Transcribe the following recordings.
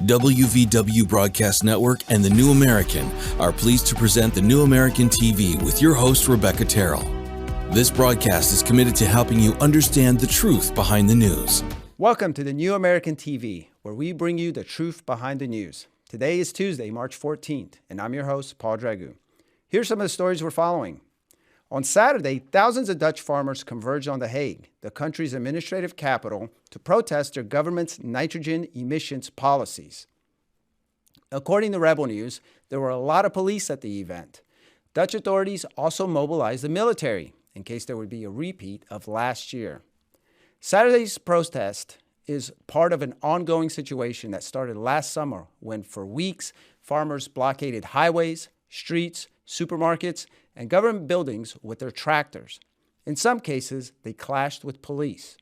WVW Broadcast Network and The New American are pleased to present The New American TV with your host, Rebecca Terrell. This broadcast is committed to helping you understand the truth behind the news. Welcome to The New American TV, where we bring you the truth behind the news. Today is Tuesday, March 14th, and I'm your host, Paul Dragu. Here's some of the stories we're following. On Saturday, thousands of Dutch farmers converged on The Hague, the country's administrative capital, to protest their government's nitrogen emissions policies. According to Rebel News, there were a lot of police at the event. Dutch authorities also mobilized the military in case there would be a repeat of last year. Saturday's protest is part of an ongoing situation that started last summer when, for weeks, farmers blockaded highways, streets, supermarkets, and government buildings with their tractors. In some cases, they clashed with police.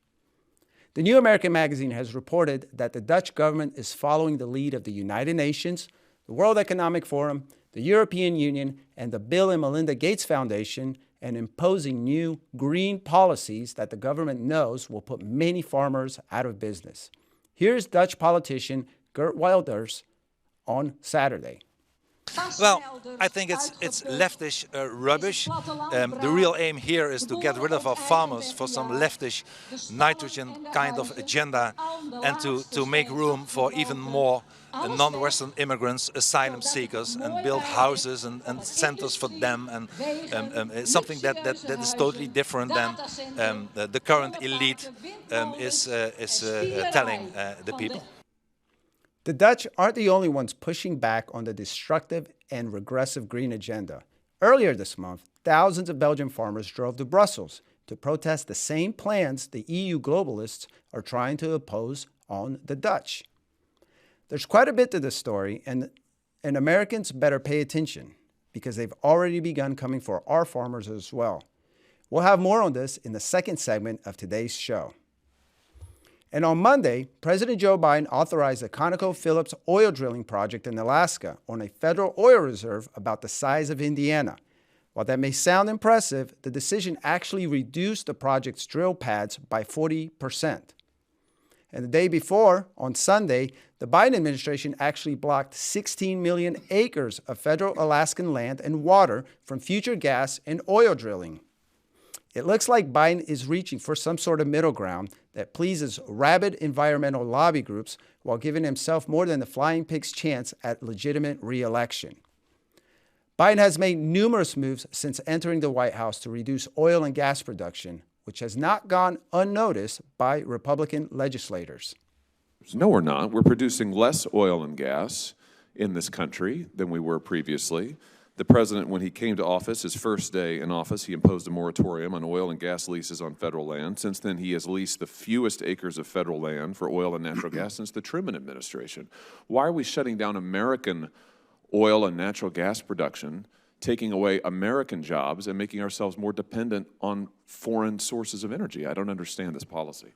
The New American magazine has reported that the Dutch government is following the lead of the United Nations, the World Economic Forum, the European Union, and the Bill and Melinda Gates Foundation, and imposing new green policies that the government knows will put many farmers out of business. Here's Dutch politician Geert Wilders on Saturday. Well, I think it's leftish rubbish. The real aim here is to get rid of our farmers for some leftish nitrogen kind of agenda and to make room for even more non-Western immigrants, asylum seekers, and build houses and centers for them, and something that is totally different than the current elite is telling the people. The Dutch aren't the only ones pushing back on the destructive and regressive green agenda. Earlier this month, thousands of Belgian farmers drove to Brussels to protest the same plans the EU globalists are trying to impose on the Dutch. There's quite a bit to this story, and Americans better pay attention because they've already begun coming for our farmers as well. We'll have more on this in the second segment of today's show. And on Monday, President Joe Biden authorized the ConocoPhillips oil drilling project in Alaska on a federal oil reserve about the size of Indiana. While that may sound impressive, the decision actually reduced the project's drill pads by 40%. And the day before, on Sunday, the Biden administration actually blocked 16 million acres of federal Alaskan land and water from future gas and oil drilling. It looks like Biden is reaching for some sort of middle ground that pleases rabid environmental lobby groups while giving himself more than the flying pig's chance at legitimate re-election. Biden has made numerous moves since entering the White House to reduce oil and gas production, which has not gone unnoticed by Republican legislators. No, we're not. We're producing less oil and gas in this country than we were previously. The president, when he came to office, his first day in office, he imposed a moratorium on oil and gas leases on federal land. Since then, he has leased the fewest acres of federal land for oil and natural gas since the Truman administration. Why are we shutting down American oil and natural gas production, taking away American jobs, and making ourselves more dependent on foreign sources of energy? I don't understand this policy.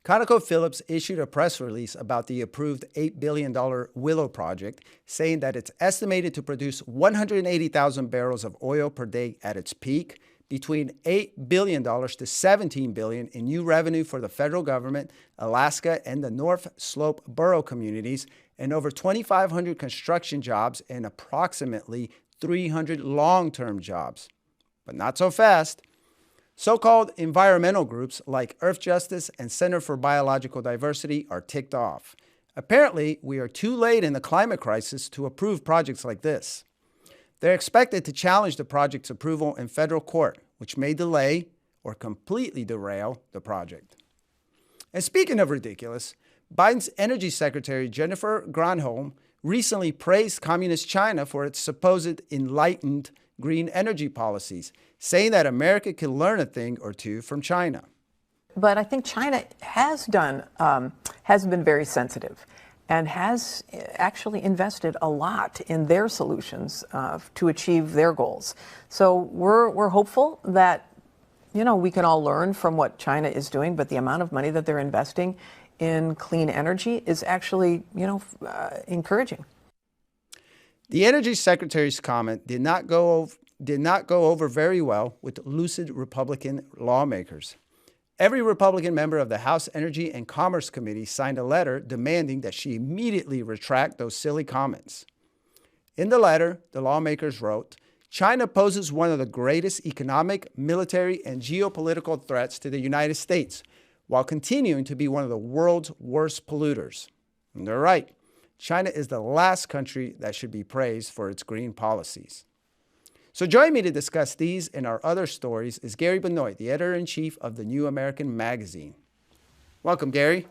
ConocoPhillips issued a press release about the approved $8 billion Willow project, saying that it's estimated to produce 180,000 barrels of oil per day at its peak, between $8 billion to $17 billion in new revenue for the federal government, Alaska, and the North Slope borough communities, and over 2,500 construction jobs and approximately 300 long-term jobs. But not so fast. So-called environmental groups like Earth Justice and Center for Biological Diversity are ticked off. Apparently, we are too late in the climate crisis to approve projects like this. They're expected to challenge the project's approval in federal court, which may delay or completely derail the project. And speaking of ridiculous, Biden's Energy Secretary Jennifer Granholm recently praised Communist China for its supposed enlightened green energy policies, saying that America can learn a thing or two from China. But I think China has been very sensitive and has actually invested a lot in their solutions to achieve their goals. So we're hopeful that, we can all learn from what China is doing, but the amount of money that they're investing in clean energy is actually, encouraging. The Energy Secretary's comment did not go over very well with lucid Republican lawmakers. Every Republican member of the House Energy and Commerce Committee signed a letter demanding that she immediately retract those silly comments. In the letter, the lawmakers wrote, China poses one of the greatest economic, military, and geopolitical threats to the United States, while continuing to be one of the world's worst polluters. And they're right. China is the last country that should be praised for its green policies. So join me to discuss these and our other stories is Gary Benoit, the editor-in-chief of the New American Magazine. Welcome, Gary.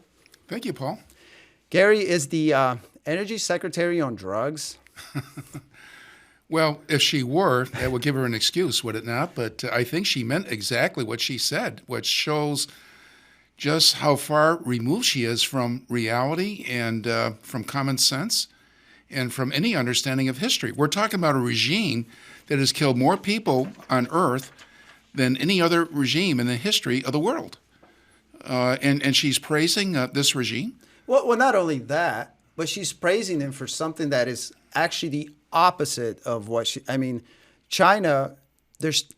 Thank you, Paul. Gary is the Energy Secretary on drugs. Well, if she were, that would give her an excuse, would it not? But I think she meant exactly what she said, which shows just how far removed she is from reality and from common sense and from any understanding of history. We're talking about a regime that has killed more people on Earth than any other regime in the history of the world. And she's praising this regime. Well, not only that, but she's praising them for something that is actually the opposite of what China,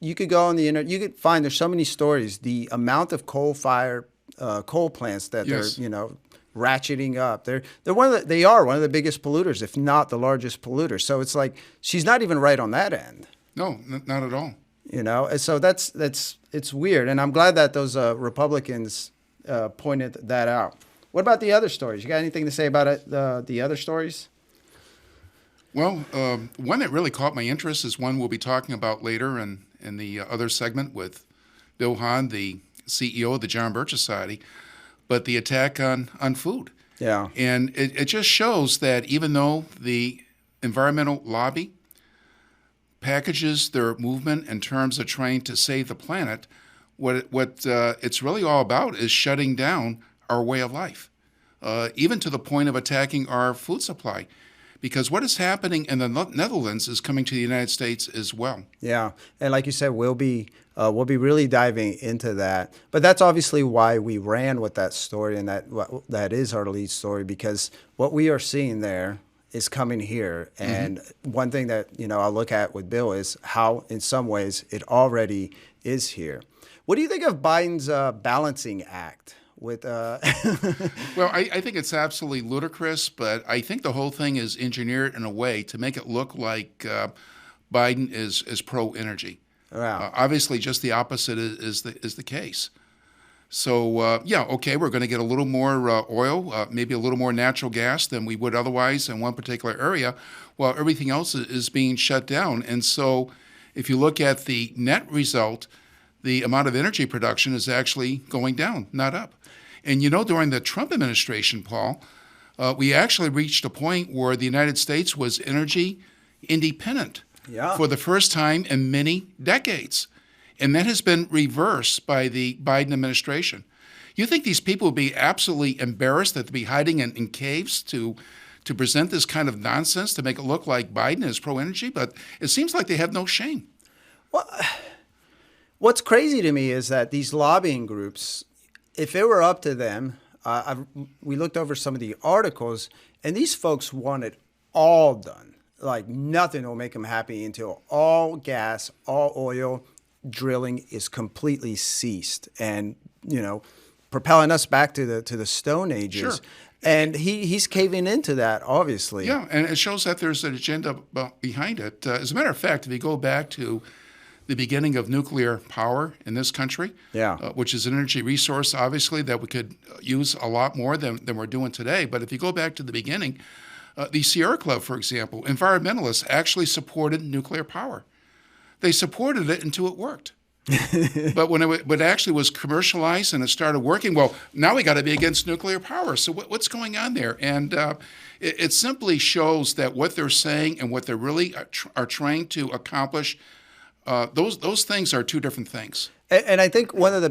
you could go on the internet, you could find there's so many stories, the amount of coal-fired coal plants that Yes. they're, ratcheting up. They are one of the biggest polluters, if not the largest polluter. So it's like she's not even right on that end. No, not at all. And so it's weird. And I'm glad that those Republicans pointed that out. What about the other stories? You got anything to say about it, the other stories? Well, one that really caught my interest is one we'll be talking about later in the other segment with Bill Hahn, the CEO of the John Birch Society, but the attack on food. Yeah. And it just shows that even though the environmental lobby packages their movement in terms of trying to save the planet, what it's really all about is shutting down our way of life, even to the point of attacking our food supply. Because what is happening in the Netherlands is coming to the United States as well. Yeah, and like you said, we'll be really diving into that. But that's obviously why we ran with that story, and that is our lead story, because what we are seeing there is coming here. And one thing that I'll look at with Bill is how, in some ways, it already is here. What do you think of Biden's balancing act? Well, I think it's absolutely ludicrous, but I think the whole thing is engineered in a way to make it look like Biden is pro-energy. Wow. Obviously, just the opposite is the case. So, okay, we're going to get a little more oil, maybe a little more natural gas than we would otherwise in one particular area, while everything else is being shut down. And so if you look at the net result, the amount of energy production is actually going down, not up. And during the Trump administration, Paul, we actually reached a point where the United States was energy independent for the first time in many decades. And that has been reversed by the Biden administration. You think these people would be absolutely embarrassed that they'd be hiding in caves to present this kind of nonsense to make it look like Biden is pro-energy? But it seems like they have no shame. Well, what's crazy to me is that these lobbying groups, if it were up to them, we looked over some of the articles, and these folks want it all done. Like nothing will make them happy until all gas, all oil drilling is completely ceased, and propelling us back to the Stone Ages. Sure. And he's caving into that, obviously. Yeah, and it shows that there's an agenda behind it. As a matter of fact, if you go back to the beginning of nuclear power in this country, which is an energy resource, obviously, that we could use a lot more than we're doing today. But if you go back to the beginning, the Sierra Club, for example, environmentalists actually supported nuclear power. They supported it until it worked. But when it actually was commercialized and it started working, well, now we got to be against nuclear power. So what's going on there? And it simply shows that what they're saying and what they really are trying to accomplish, those things are two different things. And I think one of the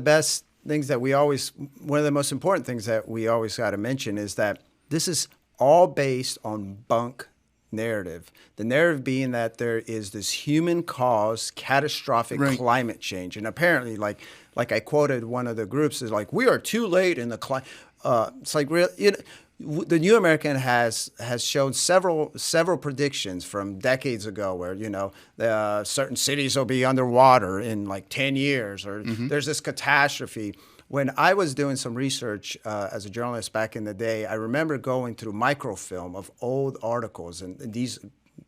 most important things that we always got to mention is that this is all based on bunk narrative. The narrative being that there is this human-caused catastrophic climate change. And apparently, like I quoted one of the groups, is like, we are too late in the climate. It's like, the New American has shown several predictions from decades ago where certain cities will be underwater in like 10 years, or there's this catastrophe. When I was doing some research as a journalist back in the day, I remember going through microfilm of old articles, and these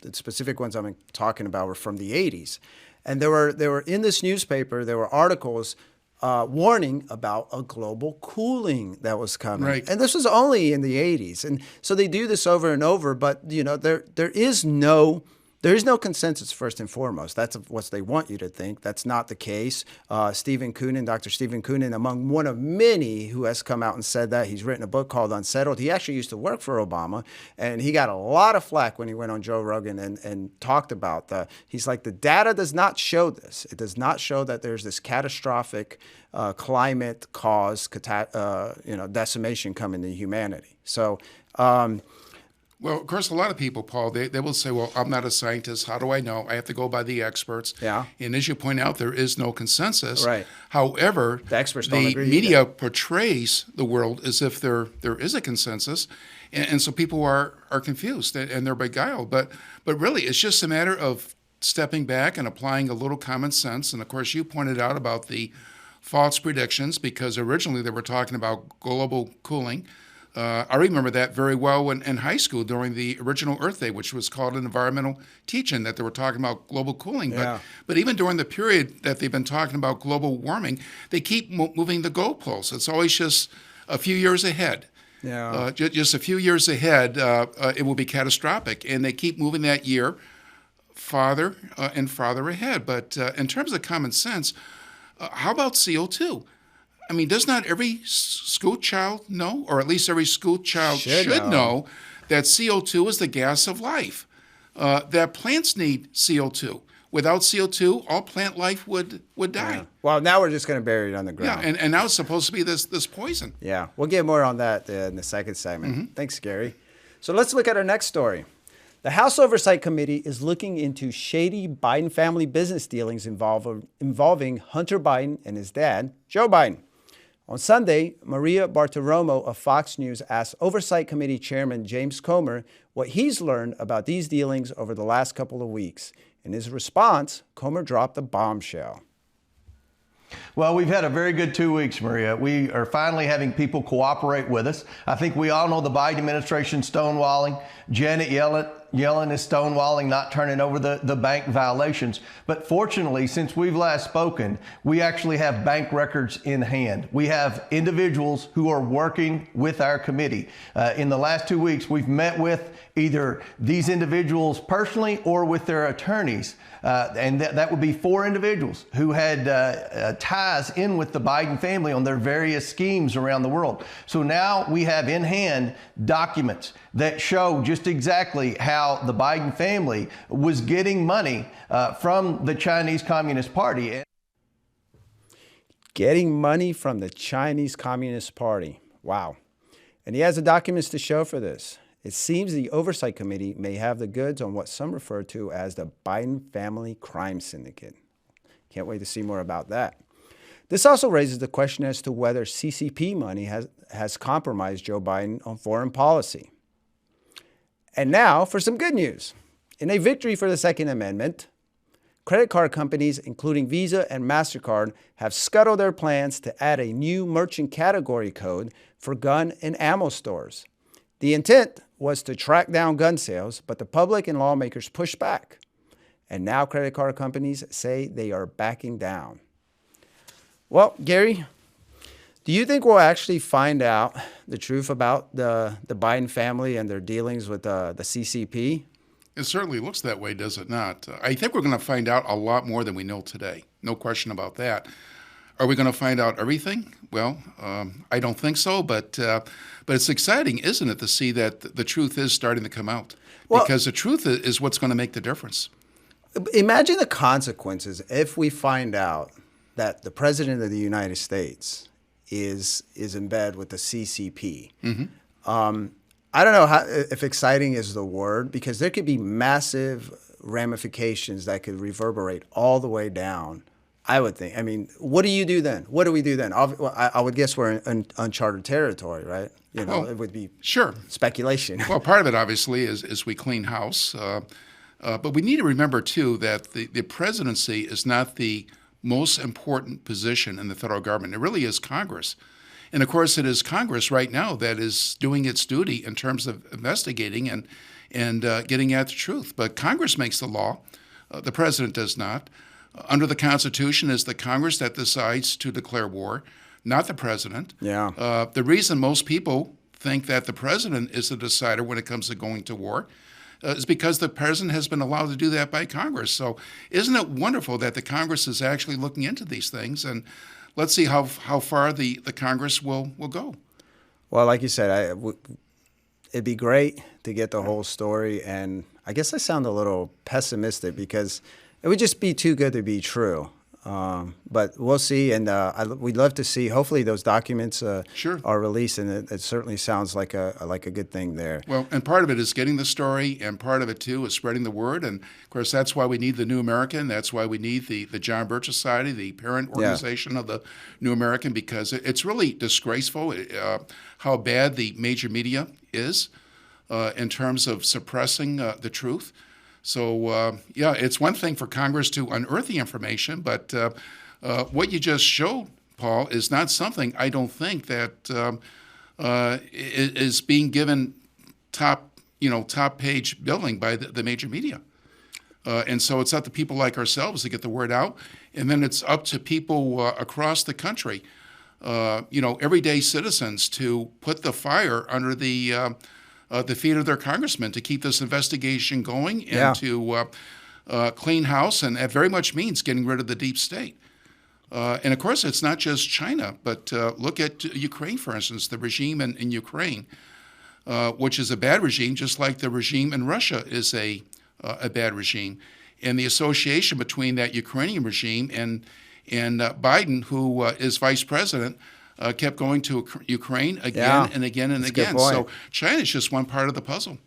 the specific ones I'm talking about were from the 80s. And there were in this newspaper, there were articles warning about a global cooling that was coming. Right. And this was only in the 80s. And so they do this over and over, but you know, there is no consensus, first and foremost. That's what they want you to think. That's not the case. Dr. Stephen Koonin, among one of many who has come out and said that. He's written a book called Unsettled. He actually used to work for Obama, and he got a lot of flack when he went on Joe Rogan and talked about he's like, the data does not show this. It does not show that there's this catastrophic climate cause decimation coming to humanity. So, well, of course, a lot of people, Paul, they will say, well, I'm not a scientist. How do I know? I have to go by the experts. Yeah. And as you point out, there is no consensus. Right. However, the experts don't agree media either. portrays the world as if there is a consensus. And so people are confused and they're beguiled. But really, it's just a matter of stepping back and applying a little common sense. And of course, you pointed out about the false predictions, because originally they were talking about global cooling. I remember that very well in high school during the original Earth Day, which was called an environmental teaching, that they were talking about global cooling. Yeah. But even during the period that they've been talking about global warming, they keep moving the goalposts. It's always just a few years ahead. Yeah. Just a few years ahead, it will be catastrophic. And they keep moving that year farther and farther ahead. But in terms of common sense, how about CO2? I mean, does not every school child know, or at least every school child should know, that CO2 is the gas of life, that plants need CO2. Without CO2, all plant life would die. Yeah. Well, now we're just going to bury it on the ground. Yeah, and now it's supposed to be this poison. Yeah, we'll get more on that in the second segment. Thanks, Gary. So let's look at our next story. The House Oversight Committee is looking into shady Biden family business dealings involving Hunter Biden and his dad, Joe Biden. On Sunday, Maria Bartiromo of Fox News asked Oversight Committee Chairman James Comer what he's learned about these dealings over the last couple of weeks. In his response, Comer dropped a bombshell. Well, we've had a very good 2 weeks, Maria. We are finally having people cooperate with us. I think we all know the Biden administration stonewalling. Janet Yellen is stonewalling, not turning over the bank violations. But fortunately, since we've last spoken, we actually have bank records in hand. We have individuals who are working with our committee. In the last 2 weeks, we've met with either these individuals personally or with their attorneys. And that would be 4 individuals who had ties in with the Biden family on their various schemes around the world. So now we have in hand documents that show just exactly how the Biden family was getting money from the Chinese Communist Party. Getting money from the Chinese Communist Party. Wow. And he has the documents to show for this. It seems the Oversight Committee may have the goods on what some refer to as the Biden family crime syndicate. Can't wait to see more about that. This also raises the question as to whether CCP money has compromised Joe Biden on foreign policy. And now for some good news. In a victory for the Second Amendment, credit card companies, including Visa and MasterCard, have scuttled their plans to add a new merchant category code for gun and ammo stores. The intent was to track down gun sales, but the public and lawmakers pushed back. And now credit card companies say they are backing down. Well, Gary, do you think we'll actually find out the truth about the Biden family and their dealings with the CCP? It certainly looks that way, does it not? I think we're going to find out a lot more than we know today. No question about that. Are we going to find out everything? Well, I don't think so, but it's exciting, isn't it, to see that the truth is starting to come out? Well, because the truth is what's going to make the difference. Imagine the consequences if we find out that the President of the United States is in bed with the CCP. I don't know if exciting is the word, because there could be massive ramifications that could reverberate all the way down, I would think. I mean, what do you do then? What do we do then? I would guess we're in uncharted territory, right? You know, it would be speculation. Well, part of it, obviously, is we clean house. But we need to remember, too, that the presidency is not the most important position in the federal government. It really is Congress. And of course, it is Congress right now that is doing its duty in terms of investigating and getting at the truth. But Congress makes the law. The president does not. Under the Constitution, it's the Congress that decides to declare war, not the president. Yeah. The reason most people think that the president is the decider when it comes to going to war is because the president has been allowed to do that by Congress. So isn't it wonderful that the Congress is actually looking into these things? And let's see how far the Congress will go. Well, like you said, it'd be great to get the whole story. And I guess I sound a little pessimistic because it would just be too good to be true. But we'll see, and we'd love to see. Hopefully, those documents Sure. are released, and it certainly sounds like a good thing there. Well, and part of it is getting the story, and part of it too is spreading the word. And of course, that's why we need the New American. That's why we need the John Birch Society, the parent organization of the New American, because it's really disgraceful how bad the major media is in terms of suppressing the truth. So, it's one thing for Congress to unearth the information, but what you just showed, Paul, is not something I don't think that is being given top page billing by the major media. And so it's up to people like ourselves to get the word out, and then it's up to people across the country, everyday citizens, to put the fire under the feet of their congressmen to keep this investigation going and to clean house, and that very much means getting rid of the deep state. And of course, it's not just China, but look at Ukraine, for instance, the regime in Ukraine, which is a bad regime, just like the regime in Russia is a bad regime. And the association between that Ukrainian regime and Biden, who is vice president, kept going to Ukraine again and again and again. So China is just one part of the puzzle.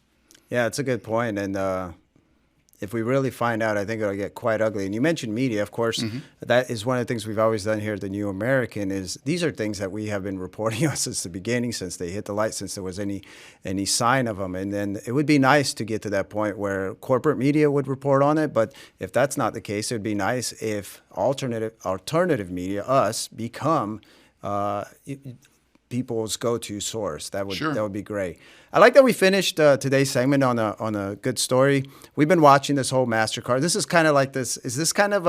Yeah, it's a good point. And if we really find out, I think it'll get quite ugly. And you mentioned media, of course. That is one of the things we've always done here at the New American. Is these are things that we have been reporting on since the beginning, since they hit the light, since there was any sign of them. And then it would be nice to get to that point where corporate media would report on it. But if that's not the case, it would be nice if alternative media, us, become people's go-to source. That would be great. I like that we finished today's segment on a good story. We've been watching this whole MasterCard. This is kind of like this. Is this kind of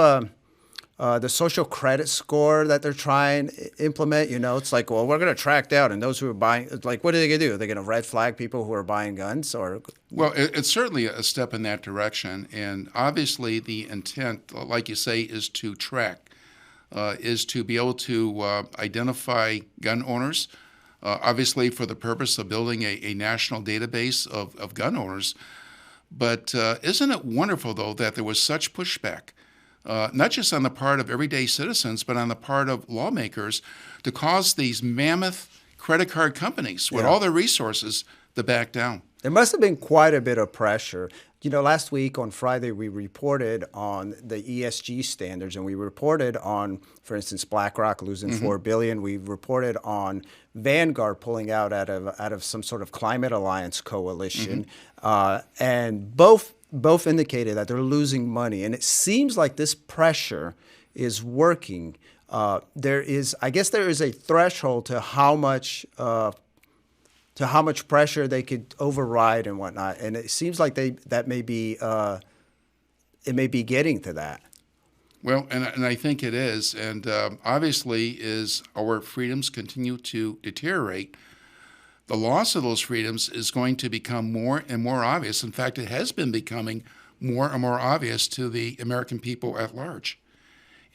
the social credit score that they're trying to implement? It's like, well, we're going to track down, and those who are buying, like, what are they going to do? Are they going to red flag people who are buying guns? Or well, it's certainly a step in that direction, and obviously the intent, like you say, is to track. Is to be able to identify gun owners, obviously for the purpose of building a national database of gun owners. But isn't it wonderful, though, that there was such pushback, not just on the part of everyday citizens, but on the part of lawmakers, to cause these mammoth credit card companies with all their resources to back down? There must have been quite a bit of pressure. Last week on Friday, we reported on the ESG standards, and we reported on, for instance, BlackRock losing $4 billion. We reported on Vanguard pulling out of some sort of climate alliance coalition, and both indicated that they're losing money. And it seems like this pressure is working. There is a threshold to how much pressure they could override and whatnot, and it seems like it may be getting to that. Well, and I think it is, and obviously, as our freedoms continue to deteriorate, the loss of those freedoms is going to become more and more obvious. In fact, it has been becoming more and more obvious to the American people at large,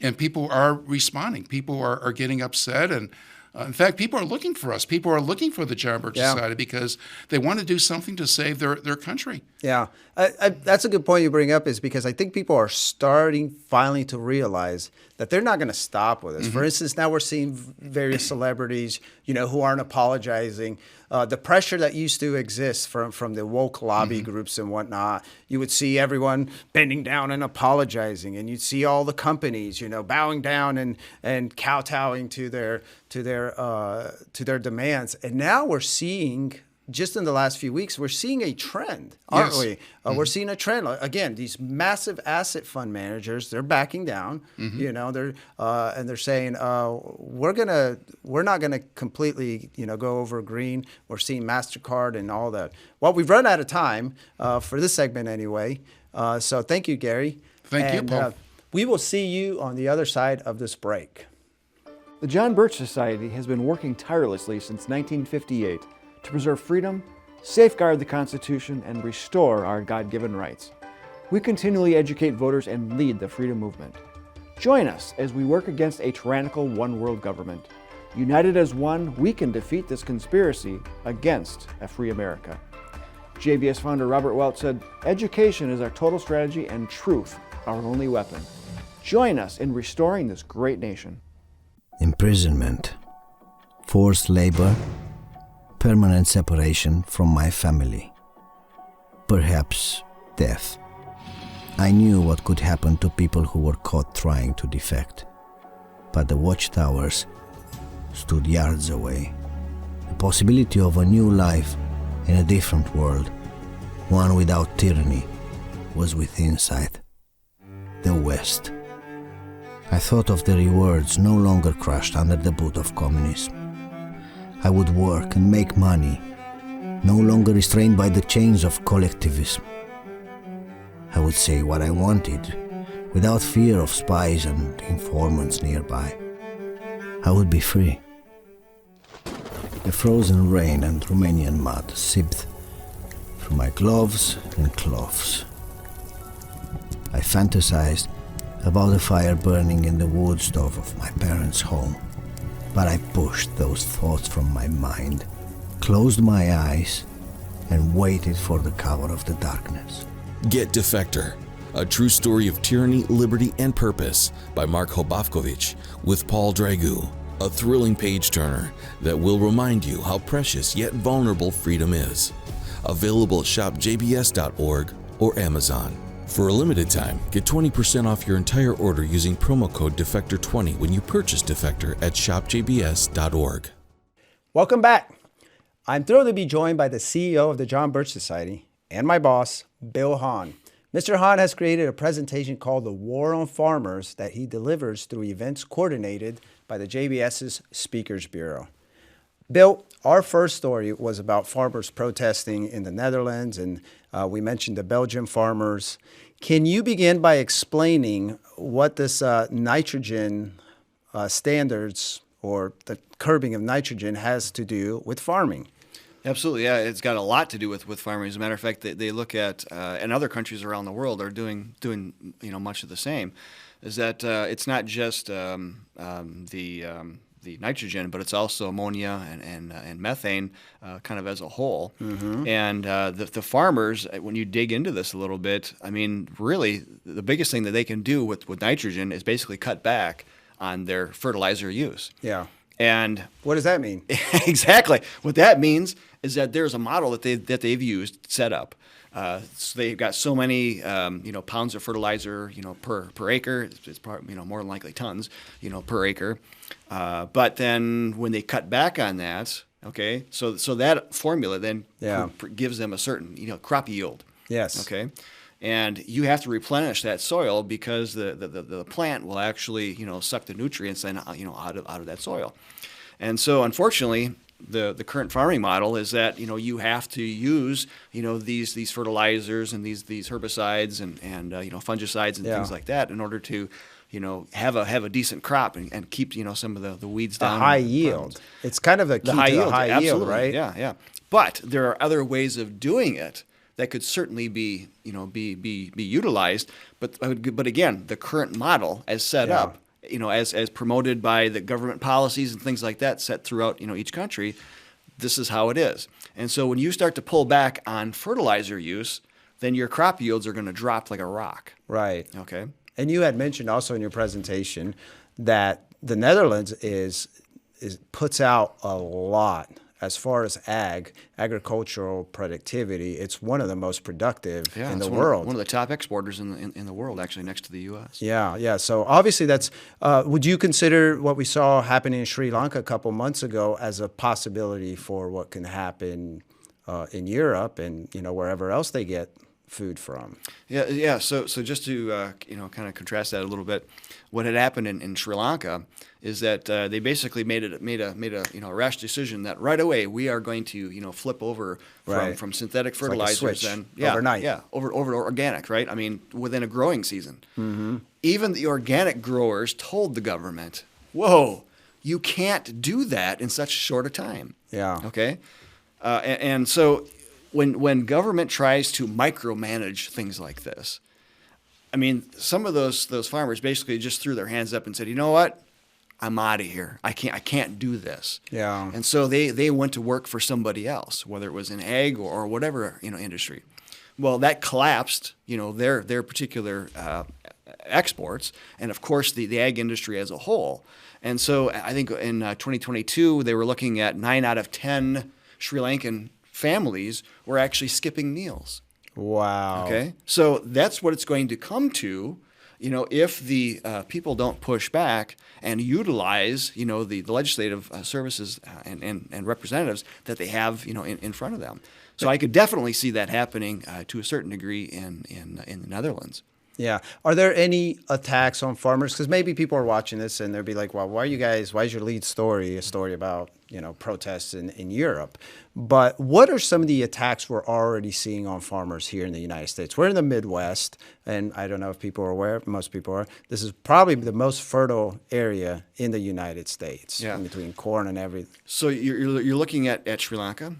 and people are responding. People are getting upset, and in fact, people are looking for us. People are looking for the John Birch Society because they want to do something to save their country. Yeah, that's a good point you bring up, is because I think people are starting finally to realize that they're not going to stop with us. For instance, now we're seeing various celebrities, who aren't apologizing. The pressure that used to exist from the woke lobby groups and whatnot, you would see everyone bending down and apologizing, and you'd see all the companies, bowing down and kowtowing to their demands. And now we're seeing just in the last few weeks, we're seeing a trend, aren't Yes. we? We're seeing a trend. Again, these massive asset fund managers, they're backing down. You know, they're saying we're not gonna completely go over green. We're seeing MasterCard and all that. Well, we've run out of time for this segment anyway. So thank you, Gary. Thank you, Paul. We will see you on the other side of this break. The John Birch Society has been working tirelessly since 1958 to preserve freedom, safeguard the Constitution, and restore our God-given rights. We continually educate voters and lead the freedom movement. Join us as we work against a tyrannical one-world government. United as one, we can defeat this conspiracy against a free America. JBS founder Robert Welch said, "Education is our total strategy and truth our only weapon." Join us in restoring this great nation. Imprisonment, forced labor, permanent separation from my family, perhaps death. I knew what could happen to people who were caught trying to defect, but the watchtowers stood yards away. The possibility of a new life in a different world, one without tyranny, was within sight. The West. I thought of the rewards no longer crushed under the boot of communism. I would work and make money, no longer restrained by the chains of collectivism. I would say what I wanted, without fear of spies and informants nearby. I would be free. The frozen rain and Romanian mud seeped through my gloves and cloths. I fantasized about the fire burning in the wood stove of my parents' home, but I pushed those thoughts from my mind, closed my eyes, and waited for the cover of the darkness. Get Defector, a true story of tyranny, liberty, and purpose by Mark Hobafkovich with Paul Dragu, a thrilling page-turner that will remind you how precious yet vulnerable freedom is. Available at shopjbs.org or Amazon. For a limited time, get 20% off your entire order using promo code Defector20 when you purchase Defector at shopjbs.org. Welcome back. I'm thrilled to be joined by the CEO of the John Birch Society and my boss, Bill Hahn. Mr. Hahn has created a presentation called The War on Farmers that he delivers through events coordinated by the JBS's Speakers Bureau. Bill, our first story was about farmers protesting in the Netherlands, and we mentioned the Belgian farmers. Can you begin by explaining what this nitrogen standards or the curbing of nitrogen has to do with farming? Absolutely, yeah. It's got a lot to do with farming. As a matter of fact, they look at, and other countries around the world are doing much of the same. Is that it's not just the nitrogen, but it's also ammonia and methane, kind of as a whole. Mm-hmm. And the farmers, when you dig into this a little bit, I mean, really, the biggest thing that they can do with nitrogen is basically cut back on their fertilizer use. Yeah. And what does that mean? Exactly. What that means is that there's a model that they've used, set up. So they've got so many, pounds of fertilizer, per acre. It's probably, more than likely tons, per acre. But then when they cut back on that, okay, so that formula then gives them a certain, crop yield. Yes. Okay. And you have to replenish that soil because the plant will actually, suck the nutrients then, out of that soil. And so unfortunately, the current farming model is that you have to use these fertilizers and these herbicides and fungicides and things like that in order to have a decent crop and keep some of the weeds down. A high yield. It's kind of the key to the high yield, right? Yeah. But there are other ways of doing it that could certainly be utilized. But again, the current model as set up, as promoted by the government policies and things like that set throughout each country, this is how it is. And so when you start to pull back on fertilizer use, then your crop yields are going to drop like a rock. Right. Okay. And you had mentioned also in your presentation that the Netherlands puts out a lot as far as agricultural productivity. It's one of the most productive in the world. One of the top exporters in the world, actually, next to the U.S. Yeah. So obviously that's, would you consider what we saw happening in Sri Lanka a couple months ago as a possibility for what can happen in Europe and wherever else they get food from. Yeah. So just to kind of contrast that a little bit, what had happened in Sri Lanka is that they basically made a rash decision that right away we are going to flip over from synthetic fertilizers like a switch and overnight. over to organic, right? I mean, within a growing season. Mm-hmm. Even the organic growers told the government, "Whoa, you can't do that in such a short a time." Yeah. Okay. And so when government tries to micromanage things like this, I mean, some of those farmers basically just threw their hands up and said, "You know what? I'm out of here. I can't do this." Yeah. And so they went to work for somebody else, whether it was in ag or whatever industry. Well, that collapsed their particular exports, and of course the ag industry as a whole. And so I think in 2022 they were looking at 9 out of 10 Sri Lankan families were actually skipping meals. Wow. Okay, so that's what it's going to come to, if the people don't push back and utilize, the legislative services and representatives that they have, in front of them. So I could definitely see that happening to a certain degree in the Netherlands. Yeah. Are there any attacks on farmers? Because maybe people are watching this and they'll be like, well, why is your lead story a story about, protests in Europe? But what are some of the attacks we're already seeing on farmers here in the United States? We're in the Midwest, and I don't know if people are aware, most people are. This is probably the most fertile area in the United States, in between corn and everything. So you're looking at Sri Lanka,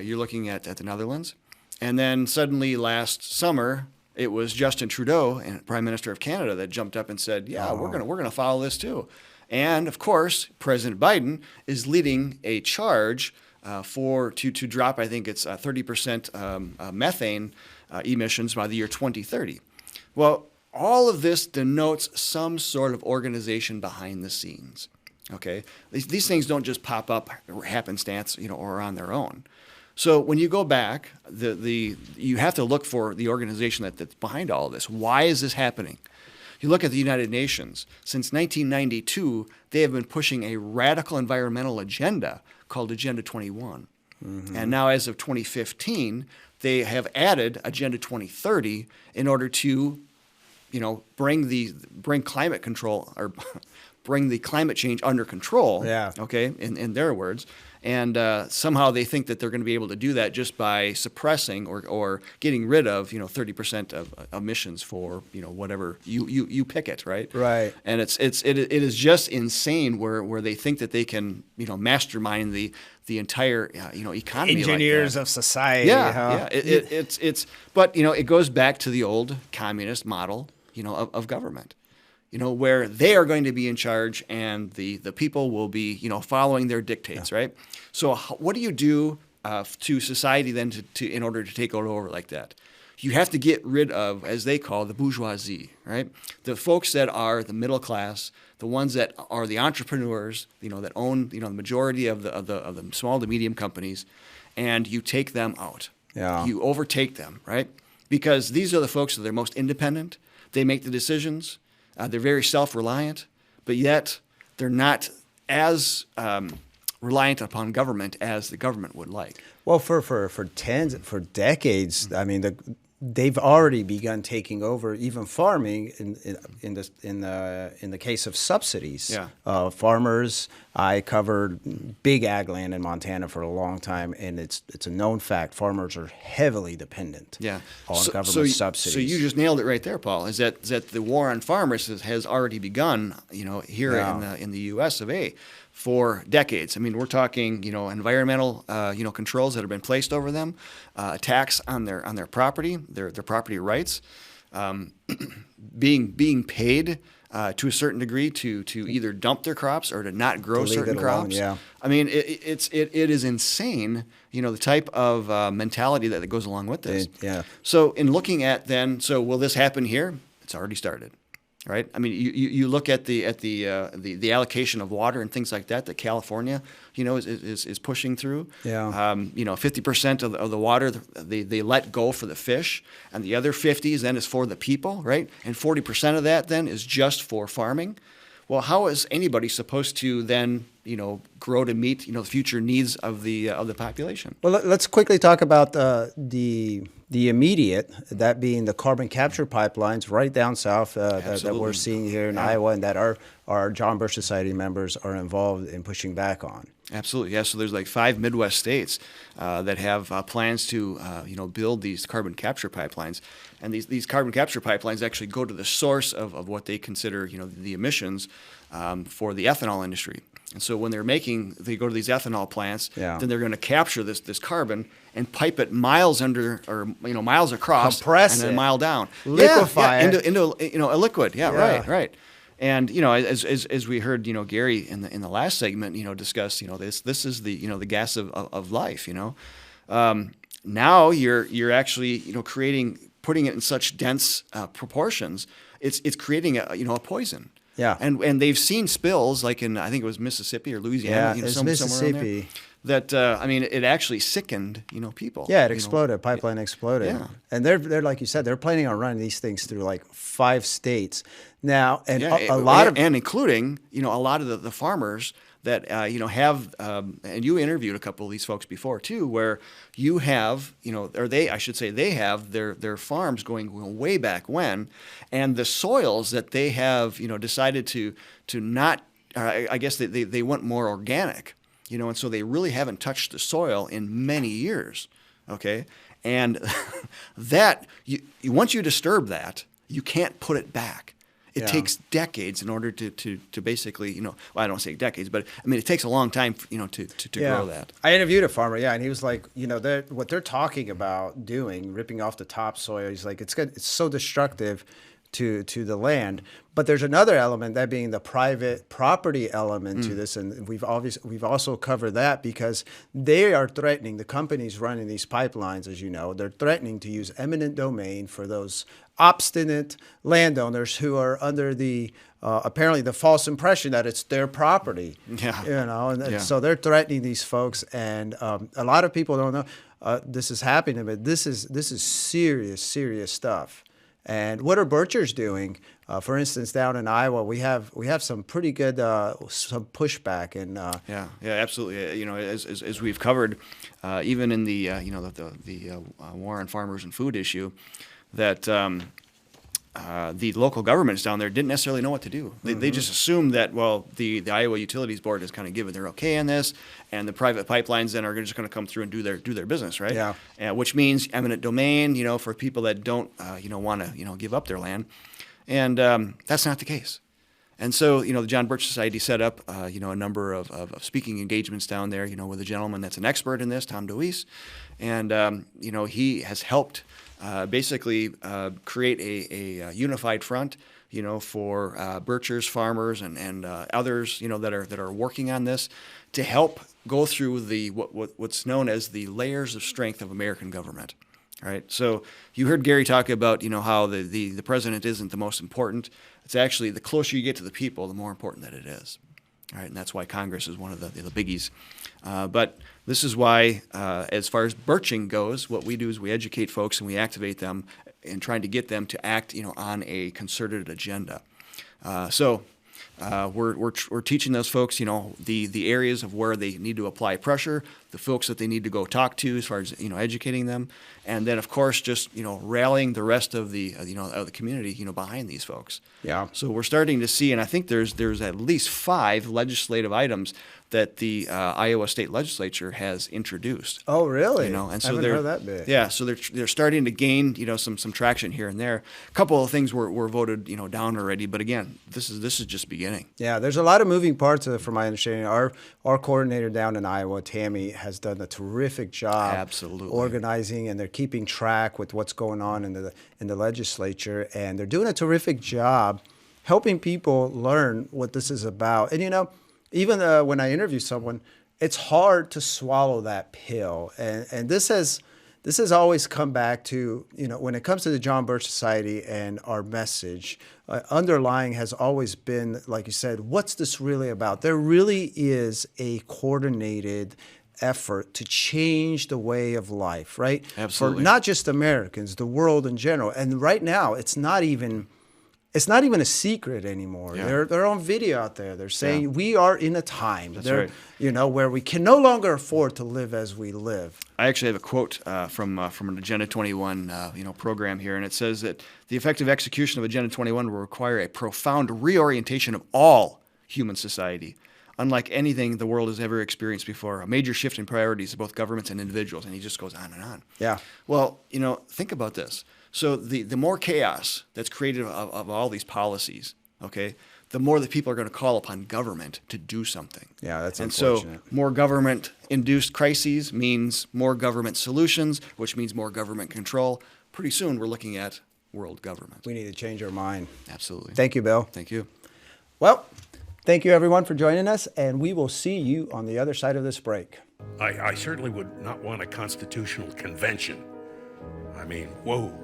you're looking at the Netherlands, and then suddenly last summer, it was Justin Trudeau, and Prime Minister of Canada, that jumped up and said, we're gonna follow this too. And of course, President Biden is leading a charge to drop, I think it's 30% methane emissions by the year 2030. Well, all of this denotes some sort of organization behind the scenes. Okay, these things don't just pop up happenstance, or on their own. So when you go back, you have to look for the organization that's behind all of this. Why is this happening? You look at the United Nations. Since 1992, they have been pushing a radical environmental agenda called Agenda 21. Mm-hmm. And now as of 2015, they have added Agenda 2030 in order to, bring climate control or bring the climate change under control. Yeah. Okay, in their words. And somehow they think that they're going to be able to do that just by suppressing or getting rid of 30% of emissions for whatever you pick it, right? Right. And it is just insane where they think that they can mastermind the entire economy. Engineers like of society. Yeah. But it goes back to the old communist model of government. Where they are going to be in charge and the people will be, following their dictates, right? So what do you do to society then in order to take it over like that? You have to get rid of, as they call, the bourgeoisie, right? The folks that are the middle class, the ones that are the entrepreneurs, that own, the majority of the small to medium companies, and you take them out. Yeah. You overtake them, right? Because these are the folks that are most independent. They make the decisions. They're very self-reliant, but yet they're not as reliant upon government as the government would like. Well, for decades, I mean, they've already begun taking over even farming in the case of subsidies. Yeah. Farmers, I covered big ag land in Montana for a long time, and it's a known fact. Farmers are heavily dependent on government subsidies. So you just nailed it right there, Paul. Is that the war on farmers has already begun? Here in the U.S. of A. For decades. I mean, we're talking, environmental, controls that have been placed over them, attacks on their property, their property rights, being paid to a certain degree to either dump their crops or to not grow certain crops. Yeah. I mean, it is insane, the type of mentality that goes along with this. Yeah. So in looking at will this happen here? It's already started. Right. I mean, you look at the allocation of water and things like that California, is pushing through. Yeah. 50% of the water they let go for the fish, and the other 50% then is for the people, right? And 40% of that then is just for farming. Well, how is anybody supposed to then grow to meet the future needs of the population. Well, let's quickly talk about the immediate, that being the carbon capture pipelines right down south that we're seeing here in Iowa, and that our John Birch Society members are involved in pushing back on. Absolutely, yeah. So there's like 5 Midwest states that have plans to, build these carbon capture pipelines, and these carbon capture pipelines actually go to the source of what they consider, the emissions for the ethanol industry. And so when they go to these ethanol plants, then they're going to capture this carbon and pipe it miles under, or miles across, compress and then it, a mile down, liquefy it into a liquid. Yeah. Right. And as we heard, Gary in the last segment, discuss, this is the gas of life. Now you're actually putting it in such dense proportions. It's creating a poison. Yeah. And they've seen spills like in, I think it was Mississippi or Louisiana. It's somewhere Mississippi. around there, that it actually sickened pipeople. Yeah, it exploded. Pipeline exploded. Yeah. And they're like you said, they're planning on running these things through like 5 states now, and a lot of, and including a lot of the farmers that have, and you interviewed a couple of these folks before too, where you have they have their farms going way back when, and the soils that they have decided to not, I guess they went more organic. And so they really haven't touched the soil in many years, okay? And that, once you disturb that, you can't put it back. It takes decades in order to basically, well, I don't say decades, but it takes a long time, to grow that. I interviewed a farmer, and he was like, what they're talking about doing, ripping off the topsoil, he's like, it's so destructive to the land. But there's another element, that being the private property element to this, and we've also covered that, because they are threatening, the companies running these pipelines, as you know, they're threatening to use eminent domain for those obstinate landowners who are under the apparently the false impression that it's their property. Yeah. So they're threatening these folks, and a lot of people don't know this is happening, but this is serious stuff. And what are Birchers doing? For instance, down in Iowa, we have some pretty good some pushback, and yeah, absolutely. As we've covered, even in the the War on Farmers and Food issue, that the local governments down there didn't necessarily know what to do. They just assumed that, well, the Iowa Utilities Board has kind of given their okay on this, and the private pipelines then are just going to come through and do their business, right? Yeah. Which means eminent domain, for people that don't want to give up their land, and that's not the case. And so, the John Birch Society set up, a number of speaking engagements down there, with a gentleman that's an expert in this, Tom DeWeese, and he has helped basically create a unified front, for Birchers, farmers, and others, that are working on this, to help go through what's known as the layers of strength of American government. All right. So you heard Gary talk about how the president isn't the most important. It's actually, the closer you get to the people, the more important that it is. All right, and that's why Congress is one of the biggies. But this is why, as far as birching goes, what we do is we educate folks and we activate them in trying to get them to act, on a concerted agenda. So we're teaching those folks, the areas of where they need to apply pressure, the folks that they need to go talk to, as far as educating them, and then of course just rallying the rest of the of the community behind these folks. Yeah. So we're starting to see, and I think there's at least 5 legislative items that the Iowa State Legislature has introduced. Oh, really? And so I haven't heard that bit. Yeah, so they're starting to gain some traction here and there. A couple of things were voted down already, but again, this is just beginning. Yeah, there's a lot of moving parts from my understanding. Our coordinator down in Iowa, Tammy, has done a terrific job. Absolutely. Organizing, and they're keeping track with what's going on in the legislature, and they're doing a terrific job helping people learn what this is about. And even when I interview someone, it's hard to swallow that pill, and this has always come back to, when it comes to the John Birch Society and our message, underlying has always been, like you said, what's this really about? There really is a coordinated effort to change the way of life, right? Absolutely. For not just Americans, the world in general. And right now, it's not even it's not even a secret anymore. Yeah. They're on video out there. They're saying we are in a time right. where we can no longer afford to live as we live. I actually have a quote from an Agenda 21 program here, and it says that the effective execution of Agenda 21 will require a profound reorientation of all human society, unlike anything the world has ever experienced before. A major shift in priorities of both governments and individuals, and he just goes on and on. Yeah. Well, think about this. So the more chaos that's created of all these policies, okay, the more that people are going to call upon government to do something. Yeah, that's unfortunate. And so more government-induced crises means more government solutions, which means more government control. Pretty soon we're looking at world government. we need to change our mind. Absolutely. Thank you, Bill. Thank you. Well, thank you everyone for joining us, and we will see you on the other side of this break. I certainly would not want a constitutional convention. I mean, whoa.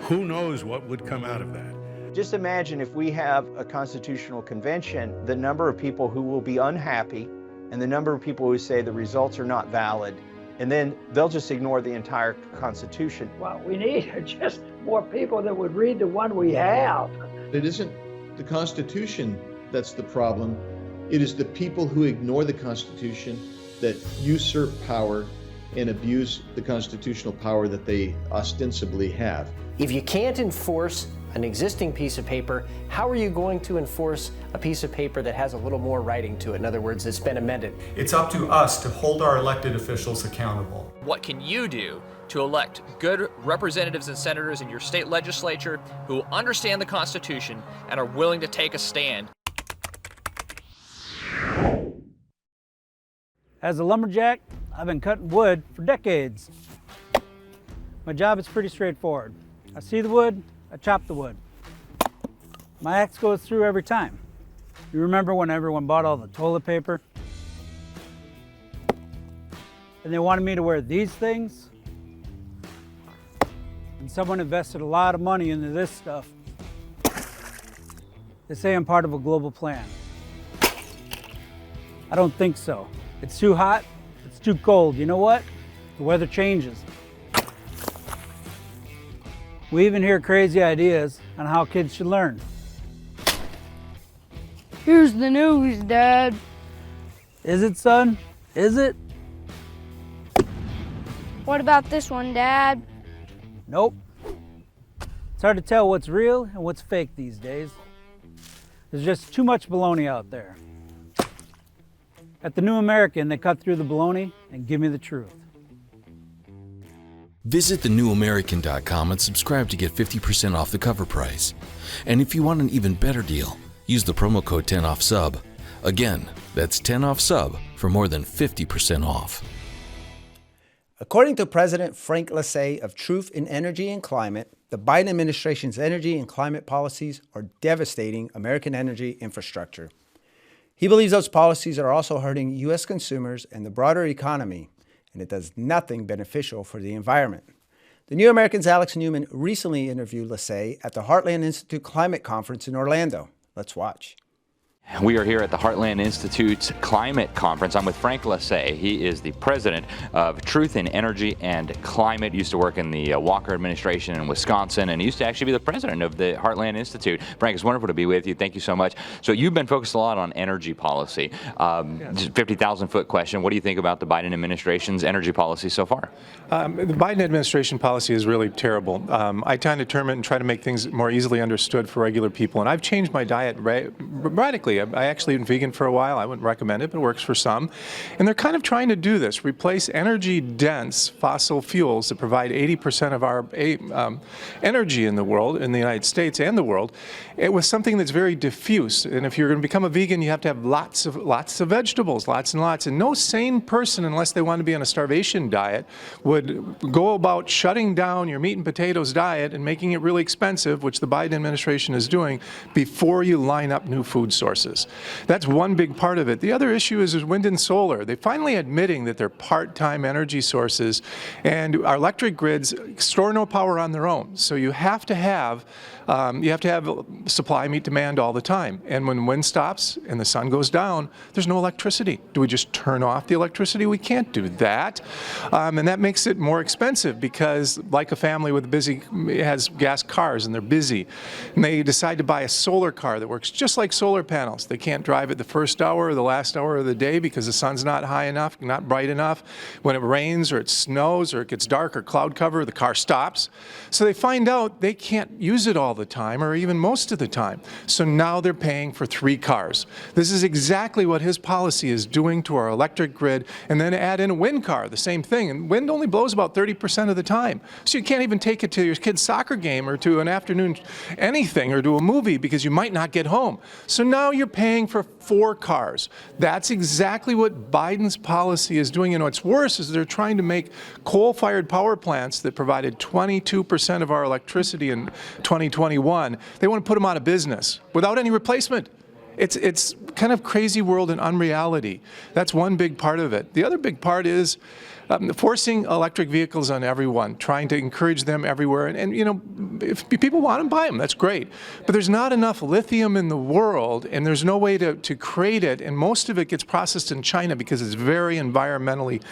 Who knows what would come out of that? Just imagine if we have a constitutional convention, the number of people who will be unhappy and the number of people who say the results are not valid, and then they'll just ignore the entire Constitution. What we need are just more people that would read the one we have. It isn't the Constitution that's the problem. It is the people who ignore the Constitution that usurp power and abuse the constitutional power that they ostensibly have. If you can't enforce an existing piece of paper, how are you going to enforce a piece of paper that has a little more writing to it? In other words, it's been amended. It's up to us to hold our elected officials accountable. What can you do to elect good representatives and senators in your state legislature who understand the Constitution and are willing to take a stand? As a lumberjack, I've been cutting wood for decades. My job is pretty straightforward. I see the wood, I chop the wood. My axe goes through every time. You remember when everyone bought all the toilet paper? And they wanted me to wear these things? And someone invested a lot of money into this stuff. They say I'm part of a global plan. I don't think so. It's too hot, it's too cold. You know what? The weather changes. We even hear crazy ideas on how kids should learn. Here's the news, Dad. Is it, son? Is it? What about this one, Dad? Nope. It's hard to tell what's real and what's fake these days. There's just too much baloney out there. At the New American, they cut through the baloney and give me the truth. Visit thenewamerican.com and subscribe to get 50% off the cover price. And if you want an even better deal, use the promo code 10OFFSUB. Again, that's 10OFFSUB for more than 50% off. According to President Frank Lassay of Truth in Energy and Climate, the Biden administration's energy and climate policies are devastating American energy infrastructure. He believes those policies are also hurting U.S. consumers and the broader economy, and it does nothing beneficial for the environment. The New American's Alex Newman recently interviewed Lassay at the Heartland Institute Climate Conference in Orlando. Let's watch. We are here at the Heartland Institute's Climate Conference. I'm with Frank Lassay. He is the president of Truth in Energy and Climate. Used to work in the Walker administration in Wisconsin, and he used to actually be the president of the Heartland Institute. Frank, it's wonderful to be with you. Thank you so much. So you've been focused a lot on energy policy. Just 50,000-foot question. What do you think about the Biden administration's energy policy so far? The Biden administration policy is really terrible. I tend to term it and try to make things more easily understood for regular people, and I've changed my diet radically. I actually been vegan for a while. I wouldn't recommend it, but it works for some. And they're kind of trying to do this, replace energy-dense fossil fuels that provide 80% of our energy in the world, in the United States and the world, with something that's very diffuse. And if you're going to become a vegan, you have to have lots of vegetables, lots and lots. And no sane person, unless they want to be on a starvation diet, would go about shutting down your meat and potatoes diet and making it really expensive, which the Biden administration is doing, before you line up new food sources. sources. That's one big part of it. The other issue is wind and solar. They're finally admitting that they're part-time energy sources, and our electric grids store no power on their own. So you have to have supply meet demand all the time. And when wind stops and the sun goes down, there's no electricity. Do we just turn off the electricity? We can't do that. And that makes it more expensive because, like a family has gas cars and they're busy, and they decide to buy a solar car that works just like solar panels. They can't drive it the first hour or the last hour of the day because the sun's not high enough, not bright enough. When it rains or it snows or it gets dark or cloud cover, the car stops. So they find out they can't use it all the time or even most of the time. So now they're paying for 3 cars. This is exactly what his policy is doing to our electric grid. And then add in a wind car, the same thing. And wind only blows about 30% of the time. So you can't even take it to your kid's soccer game or to an afternoon anything or to a movie because you might not get home. So now you're paying for 4 cars. That's exactly what Biden's policy is doing. And what's worse is they're trying to make coal-fired power plants that provided 22% of our electricity in 2021, they want to put them out of business without any replacement. It's kind of crazy world and unreality. That's one big part of it. The other big part is forcing electric vehicles on everyone, trying to encourage them everywhere. And you know, if people want them, buy them. That's great. But there's not enough lithium in the world, and there's no way to create it. And most of it gets processed in China because it's very environmentally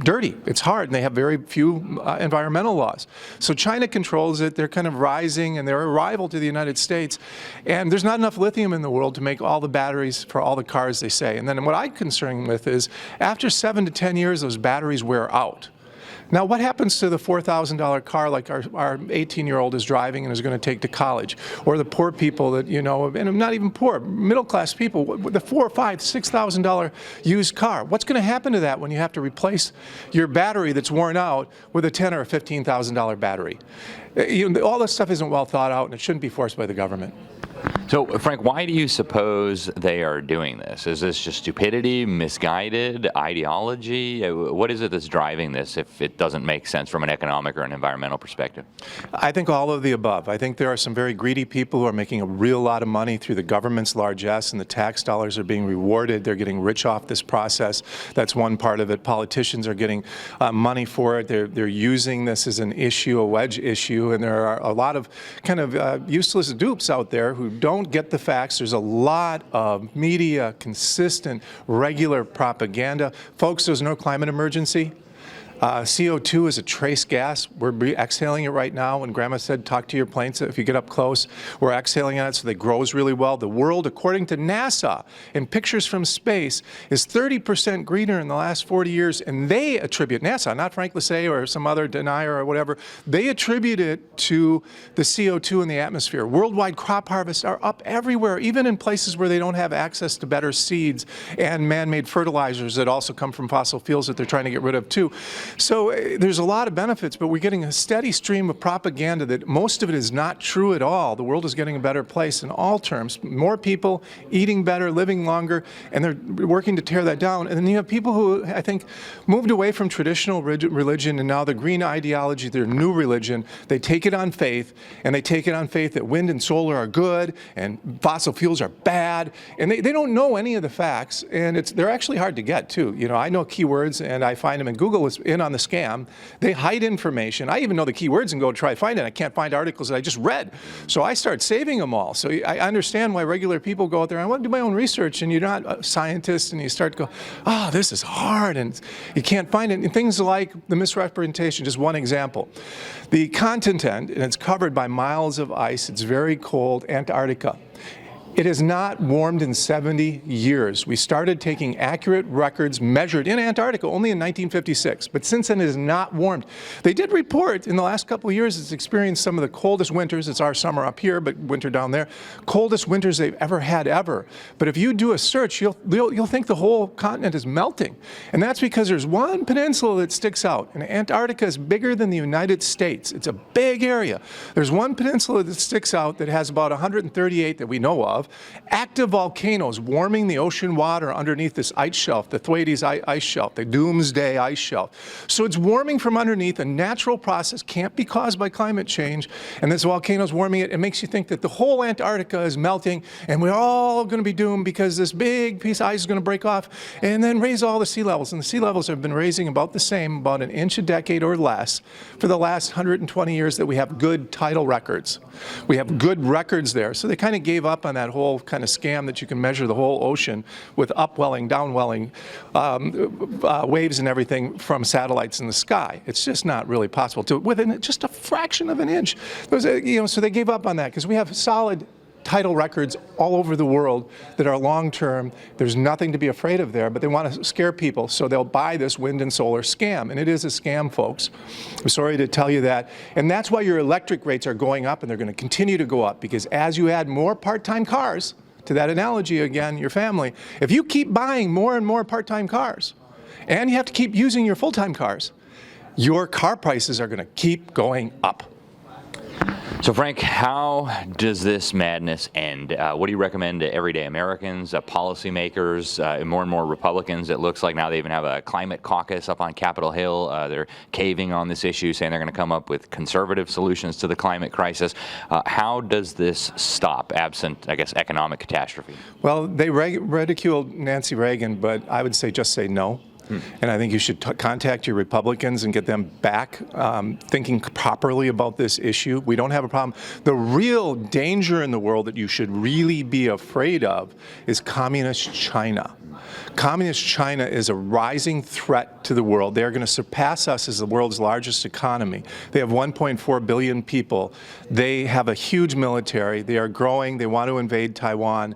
dirty. It's hard, and they have very few environmental laws. So China controls it. They're kind of rising, and they're a rival to the United States. And there's not enough lithium in the world to make all the batteries for all the cars, they say. And then what I'm concerned with is after 7 to 10 years, those batteries wear out. Now, what happens to the $4,000 car like our 18-year-old is driving and is going to take to college? Or the poor people that, you know, and not even poor, middle-class people, with the $4,000, $5,000, $6,000 used car. What's going to happen to that when you have to replace your battery that's worn out with a $10,000 or $15,000 battery? All this stuff isn't well thought out, and it shouldn't be forced by the government. So, Frank, why do you suppose they are doing this? Is this just stupidity, misguided, ideology? What is it that's driving this if it doesn't make sense from an economic or an environmental perspective? I think all of the above. I think there are some very greedy people who are making a real lot of money through the government's largesse, and the tax dollars are being rewarded. They're getting rich off this process. That's one part of it. Politicians are getting money for it. They're using this as an issue, a wedge issue, and there are a lot of kind of useless dupes out there who don't get the facts. There's a lot of media, consistent, regular propaganda. Folks, there's no climate emergency. CO2 is a trace gas. We're exhaling it right now. When Grandma said, talk to your planes, if you get up close, we're exhaling on it so that it grows really well. The world, according to NASA, in pictures from space, is 30% greener in the last 40 years. And they attribute, NASA, not Frank Lasay or some other denier or whatever, they attribute it to the CO2 in the atmosphere. Worldwide crop harvests are up everywhere, even in places where they don't have access to better seeds and man-made fertilizers that also come from fossil fuels that they're trying to get rid of too. So there's a lot of benefits, but we're getting a steady stream of propaganda that most of it is not true at all. The world is getting a better place in all terms. More people eating better, living longer, and they're working to tear that down. And then you have people who, I think, moved away from traditional religion, and now the green ideology, their new religion, they take it on faith, and they take it on faith that wind and solar are good, and fossil fuels are bad, and they don't know any of the facts, and they're actually hard to get, too. You know, I know keywords, and I find them, and Google is in on the scam. They hide information. I even know the keywords and go try to find it. I can't find articles that I just read. So I start saving them all. So I understand why regular people go out there, I want to do my own research, and you're not a scientist, and you start to go, oh, this is hard, and you can't find it. And things like the misrepresentation, just one example. The continent, and it's covered by miles of ice, it's very cold, Antarctica. It has not warmed in 70 years. We started taking accurate records measured in Antarctica only in 1956, but since then it has not warmed. They did report in the last couple of years it's experienced some of the coldest winters. It's our summer up here, but winter down there. Coldest winters they've ever had ever. But if you do a search, you'll think the whole continent is melting. And that's because there's one peninsula that sticks out, and Antarctica is bigger than the United States. It's a big area. There's one peninsula that sticks out that has about 138 that we know of, shelf, active volcanoes warming the ocean water underneath this ice shelf, the Thwaites ice shelf, the Doomsday ice shelf. So it's warming from underneath, a natural process, can't be caused by climate change, and this volcano's warming it. It makes you think that the whole Antarctica is melting, and we're all going to be doomed because this big piece of ice is going to break off and then raise all the sea levels. And the sea levels have been raising about the same, about an inch a decade or less, for the last 120 years that we have good tidal records. We have good records there. So they kind of gave up on that whole kind of scam that you can measure the whole ocean with upwelling, downwelling waves and everything from satellites in the sky. It's just not really possible to within just a fraction of an inch. So they gave up on that because we have solid tidal records all over the world that are long-term. There's nothing to be afraid of there, but they want to scare people, so they'll buy this wind and solar scam. And it is a scam, folks. I'm sorry to tell you that. And that's why your electric rates are going up, and they're going to continue to go up, because as you add more part-time cars, to that analogy again, your family, if you keep buying more and more part-time cars, and you have to keep using your full-time cars, your car prices are going to keep going up. So Frank, how does this madness end? What do you recommend to everyday Americans, policymakers, more and more Republicans? It looks like now they even have a climate caucus up on Capitol Hill. They're caving on this issue, saying they're going to come up with conservative solutions to the climate crisis. How does this stop, absent, I guess, economic catastrophe? Well, they ridiculed Nancy Reagan, but I would say just say no. And I think you should contact your Republicans and get them back thinking properly about this issue. We don't have a problem. The real danger in the world that you should really be afraid of is communist China. Communist China is a rising threat to the world. They are going to surpass us as the world's largest economy. They have 1.4 billion people. They have a huge military. They are growing. They want to invade Taiwan.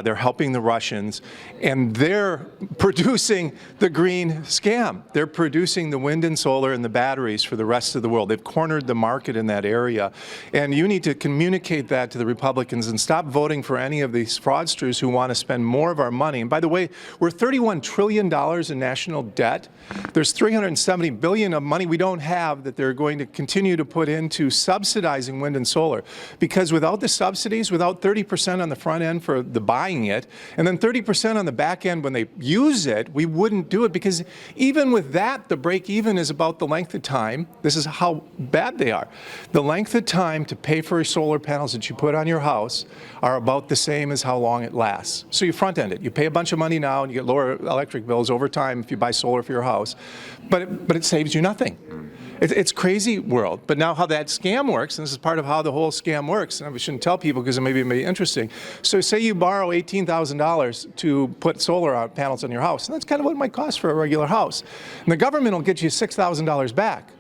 They're helping the Russians. And they're producing the green scam. They're producing the wind and solar and the batteries for the rest of the world. They've cornered the market in that area. And you need to communicate that to the Republicans and stop voting for any of these fraudsters who want to spend more of our money. And by the way, we're $31 trillion in national debt. There's $370 billion of money we don't have that they're going to continue to put into subsidizing wind and solar. Because without the subsidies, without 30% on the front end for the buying it, and then 30% on the back end when they use it, we wouldn't do it. Because even with that, the break even is about the length of time. This is how bad they are. The length of time to pay for solar panels that you put on your house are about the same as how long it lasts. So you front end it. You pay a bunch of money now and you get lower electric bills over time if you buy solar for your house, but it saves you nothing. It's crazy world. But now how that scam works, and this is part of how the whole scam works, and I shouldn't tell people because it may be interesting. So say you borrow $18,000 to put solar panels on your house, and that's kind of what it might cost for a regular house. And the government will get you $6,000 back.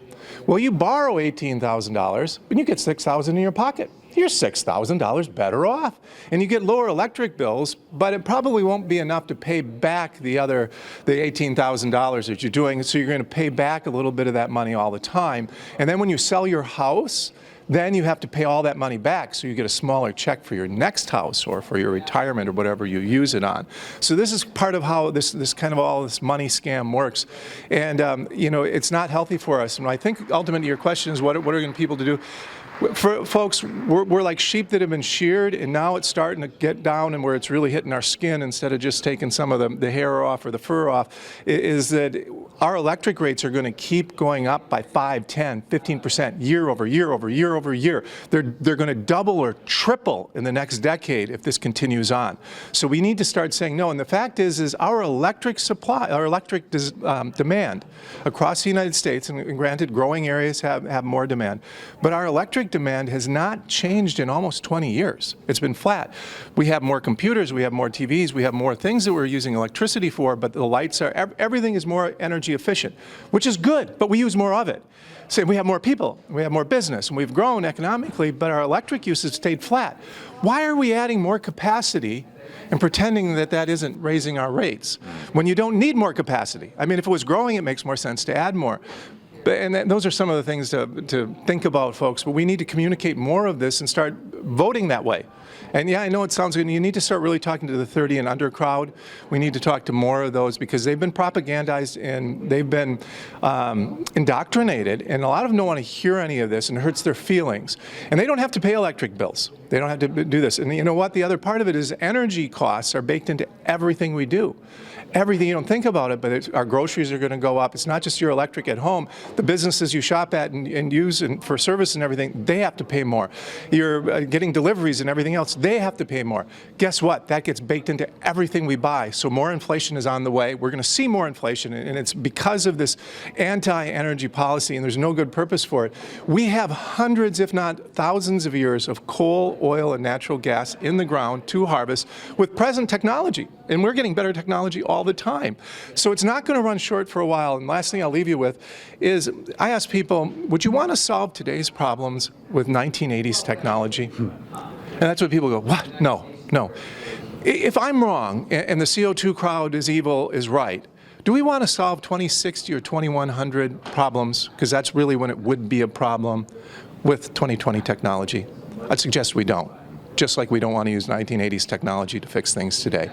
Well, you borrow $18,000, and you get $6,000 in your pocket. You're $6,000 better off. And you get lower electric bills, but it probably won't be enough to pay back the $18,000 that you're doing. So you're going to pay back a little bit of that money all the time. And then when you sell your house, then you have to pay all that money back, so you get a smaller check for your next house or for your retirement or whatever you use it on. So this is part of how this kind of all this money scam works. And, it's not healthy for us. And I think ultimately your question is what are people to do? For folks, we're like sheep that have been sheared, and now it's starting to get down and where it's really hitting our skin instead of just taking some of the hair off or the fur off, is that our electric rates are going to keep going up by 5, 10, 15% year over year over year over year. They're going to double or triple in the next decade if this continues on. So we need to start saying no. And the fact is our electric supply, our electric demand across the United States, and granted growing areas have more demand, but our electric demand has not changed in almost 20 years. It's been flat. We have more computers, we have more TVs, we have more things that we're using electricity for, but the lights are, everything is more energy efficient, which is good, but we use more of it. So we have more people, we have more business, and we've grown economically, but our electric use has stayed flat. Why are we adding more capacity and pretending that isn't raising our rates when you don't need more capacity? I mean, if it was growing, it makes more sense to add more. And those are some of the things to think about, folks. But we need to communicate more of this and start voting that way. And yeah, I know it sounds good. You need to start really talking to the 30 and under crowd. We need to talk to more of those because they've been propagandized and they've been indoctrinated, and a lot of them don't want to hear any of this, and it hurts their feelings. And they don't have to pay electric bills. They don't have to do this. And you know what? The other part of it is energy costs are baked into everything we do. Everything, you don't think about it, but our groceries are going to go up. It's not just your electric at home. The businesses you shop at and use and for service and everything, they have to pay more. You're getting deliveries and everything else, they have to pay more. Guess what? That gets baked into everything we buy. So more inflation is on the way. We're going to see more inflation, and it's because of this anti-energy policy, and there's no good purpose for it. We have hundreds, if not thousands of years of coal, oil, and natural gas in the ground to harvest with present technology. And we're getting better technology all the time. So it's not going to run short for a while. And last thing I'll leave you with is I ask people, would you want to solve today's problems with 1980s technology? And that's what people go, what? No, no. If I'm wrong and the CO2 crowd is evil is right, do we want to solve 2060 or 2100 problems? Because that's really when it would be a problem with 2020 technology. I'd suggest we don't. Just like we don't want to use 1980s technology to fix things today.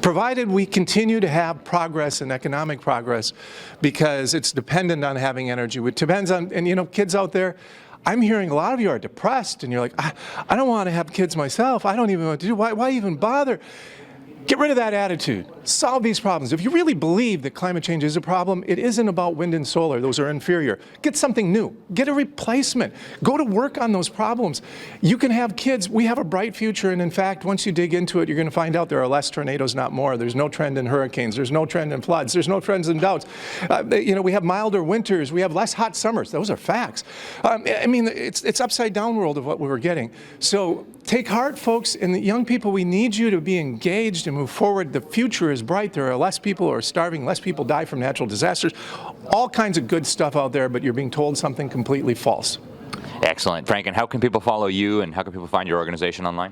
Provided we continue to have progress and economic progress, because it's dependent on having energy. It depends on, and you know, kids out there, I'm hearing a lot of you are depressed, and you're like, I don't want to have kids myself. I don't even know what to do. Why even bother? Get rid of that attitude. Solve these problems. If you really believe that climate change is a problem, it isn't about wind and solar. Those are inferior. Get something new. Get a replacement. Go to work on those problems. You can have kids. We have a bright future, and in fact, once you dig into it, you're going to find out there are less tornadoes, not more. There's no trend in hurricanes. There's no trend in floods. There's no trends in droughts. You know, we have milder winters. We have less hot summers. Those are facts. I mean, it's upside down world of what we were getting. So take heart, folks, and the young people, we need you to be engaged and move forward. The future is bright. There are less people who are starving, less people die from natural disasters, all kinds of good stuff out there, but you're being told something completely false. Excellent. Frank, and how can people follow you, and how can people find your organization online?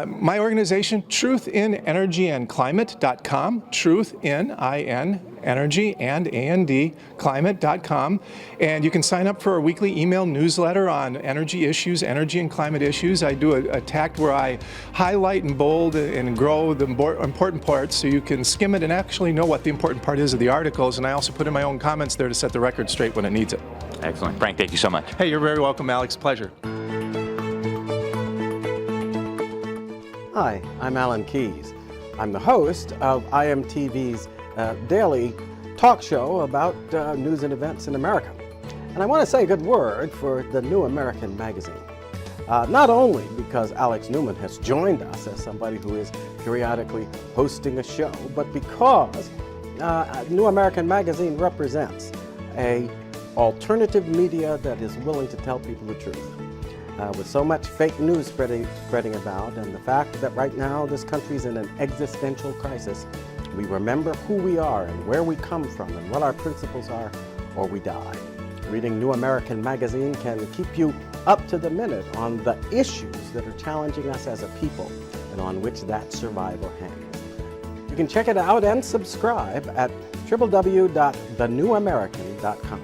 My organization, truthinenergyandclimate.com, truthin, energy, and A-N-D, climate.com. And you can sign up for a weekly email newsletter on energy issues, energy and climate issues. I do a tact where I highlight and bold and grow the important parts so you can skim it and actually know what the important part is of the articles. And I also put in my own comments there to set the record straight when it needs it. Excellent. Frank, thank you so much. Hey, you're very welcome, Alex. Pleasure. Hi, I'm Alan Keyes. I'm the host of IMTV's daily talk show about news and events in America. And I want to say a good word for the New American magazine. Not only because Alex Newman has joined us as somebody who is periodically hosting a show, but because New American magazine represents a alternative media that is willing to tell people the truth. With so much fake news spreading about, and the fact that right now this country's in an existential crisis, we remember who we are and where we come from and what our principles are, or we die. Reading New American magazine can keep you up to the minute on the issues that are challenging us as a people and on which that survival hangs. You can check it out and subscribe at www.thenewamerican.com.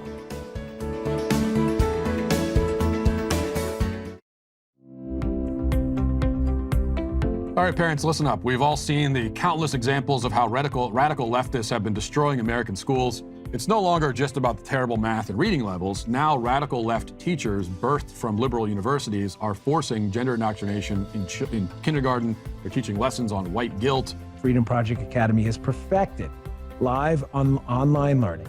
All right, parents, listen up. We've all seen the countless examples of how radical leftists have been destroying American schools. It's no longer just about the terrible math and reading levels. Now, radical left teachers birthed from liberal universities are forcing gender indoctrination in kindergarten. They're teaching lessons on white guilt. Freedom Project Academy has perfected live online learning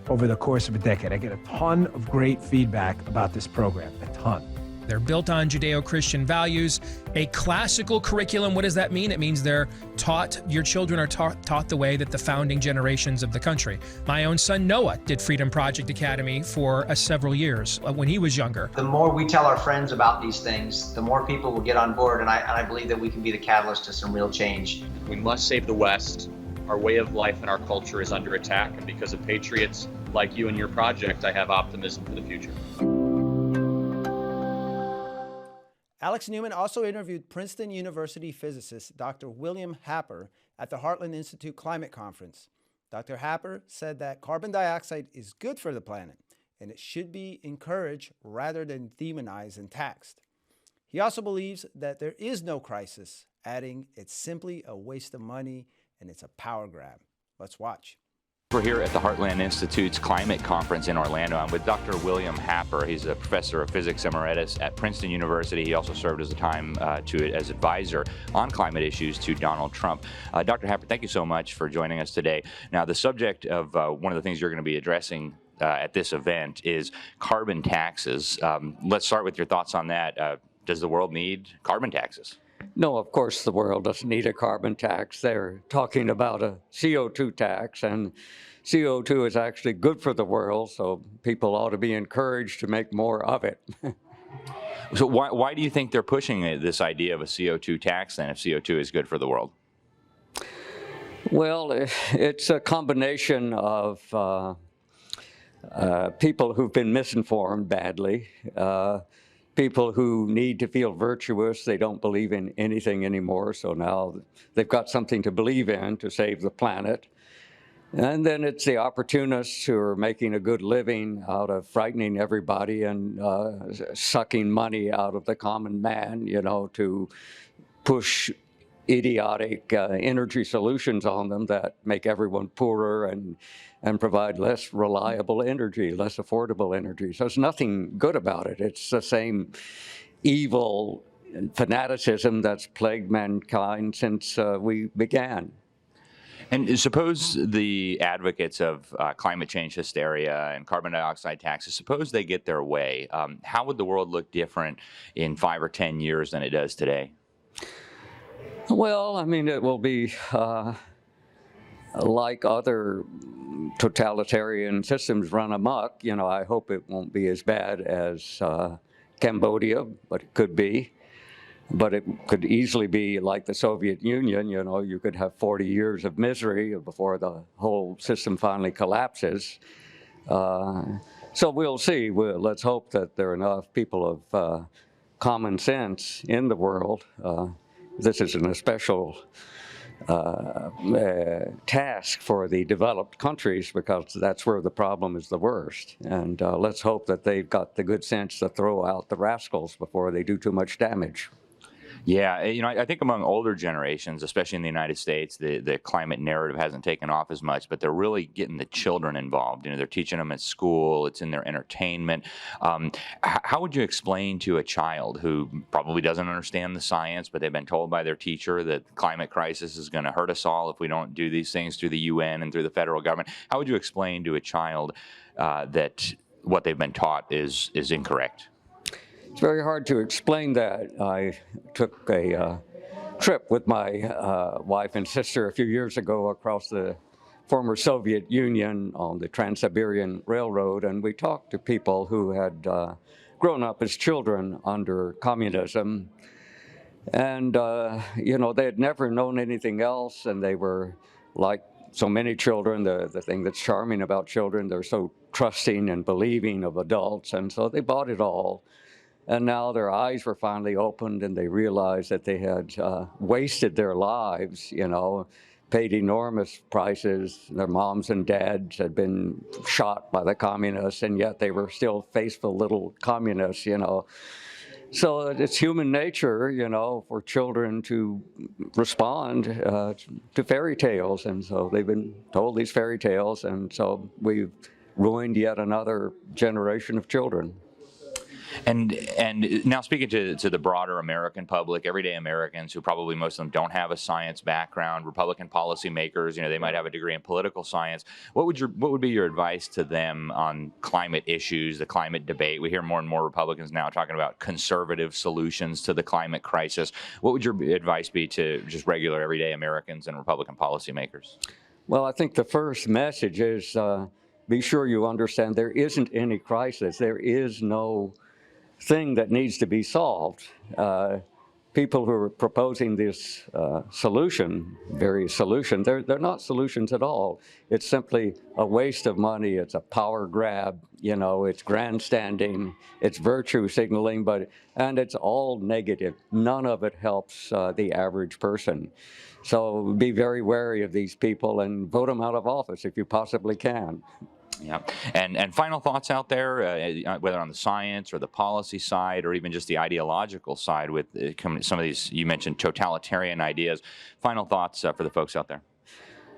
over the course of a decade. I get a ton of great feedback about this program, a ton. They're built on Judeo-Christian values, a classical curriculum. What does that mean? It means they're taught, your children are taught the way that the founding generations of the country. My own son Noah did Freedom Project Academy for several years when he was younger. The more we tell our friends about these things, the more people will get on board, and I believe that we can be the catalyst to some real change. We must save the West. Our way of life and our culture is under attack, and because of patriots like you and your project, I have optimism for the future. Alex Newman also interviewed Princeton University physicist Dr. William Happer at the Heartland Institute Climate Conference. Dr. Happer said that carbon dioxide is good for the planet, and it should be encouraged rather than demonized and taxed. He also believes that there is no crisis, adding, it's simply a waste of money and it's a power grab. Let's watch. We're here at the Heartland Institute's Climate Conference in Orlando. I'm with Dr. William Happer. He's a professor of physics emeritus at Princeton University. He also served as as advisor on climate issues to Donald Trump. Dr. Happer, thank you so much for joining us today. Now, the subject of one of the things you're going to be addressing at this event is carbon taxes. Let's start with your thoughts on that. Does the world need carbon taxes? No, of course the world doesn't need a carbon tax. They're talking about a CO2 tax, and CO2 is actually good for the world, so people ought to be encouraged to make more of it. So why do you think they're pushing this idea of a CO2 tax then, if CO2 is good for the world? Well, it's a combination of people who've been misinformed badly, people who need to feel virtuous. They don't believe in anything anymore, so now they've got something to believe in to save the planet. And then it's the opportunists who are making a good living out of frightening everybody and sucking money out of the common man, you know, to push idiotic energy solutions on them that make everyone poorer and provide less reliable energy, less affordable energy. So there's nothing good about it. It's the same evil fanaticism that's plagued mankind since we began. And suppose the advocates of climate change hysteria and carbon dioxide taxes, suppose they get their way, how would the world look different in 5 or 10 years than it does today? Well, I mean, it will be like other totalitarian systems run amok. You know, I hope it won't be as bad as Cambodia, but it could be. But it could easily be like the Soviet Union. You know, you could have 40 years of misery before the whole system finally collapses. So we'll see. Let's hope that there are enough people of common sense in the world. This is an special task for the developed countries because that's where the problem is the worst. And let's hope that they've got the good sense to throw out the rascals before they do too much damage. Yeah, you know, I think among older generations, especially in the United States, the climate narrative hasn't taken off as much, but they're really getting the children involved. You know, they're teaching them at school, it's in their entertainment. How would you explain to a child who probably doesn't understand the science, but they've been told by their teacher that the climate crisis is going to hurt us all if we don't do these things through the UN and through the federal government? How would you explain to a child that what they've been taught is incorrect? It's very hard to explain that. I took a trip with my wife and sister a few years ago across the former Soviet Union on the Trans-Siberian Railroad, and we talked to people who had grown up as children under communism. And, you know, they had never known anything else, and they were like so many children, the thing that's charming about children, they're so trusting and believing of adults, and so they bought it all. And now their eyes were finally opened and they realized that they had wasted their lives, you know, paid enormous prices. Their moms and dads had been shot by the communists, and yet they were still faithful little communists, you know. So it's human nature, you know, for children to respond to fairy tales. And so they've been told these fairy tales, and so we've ruined yet another generation of children. And now speaking to the broader American public, everyday Americans who probably most of them don't have a science background, Republican policymakers, you know, they might have a degree in political science. What would be your advice to them on climate issues, the climate debate? We hear more and more Republicans now talking about conservative solutions to the climate crisis. What would your advice be to just regular everyday Americans and Republican policymakers? Well, I think the first message is be sure you understand there isn't any crisis. There is no thing that needs to be solved. People who are proposing this various solutions, they're not solutions at all. It's simply a waste of money. It's a power grab. You know, it's grandstanding. It's virtue signaling, and it's all negative. None of it helps the average person. So be very wary of these people and vote them out of office if you possibly can. Yeah, and final thoughts out there, whether on the science or the policy side or even just the ideological side with some of these, you mentioned totalitarian ideas. Final thoughts for the folks out there.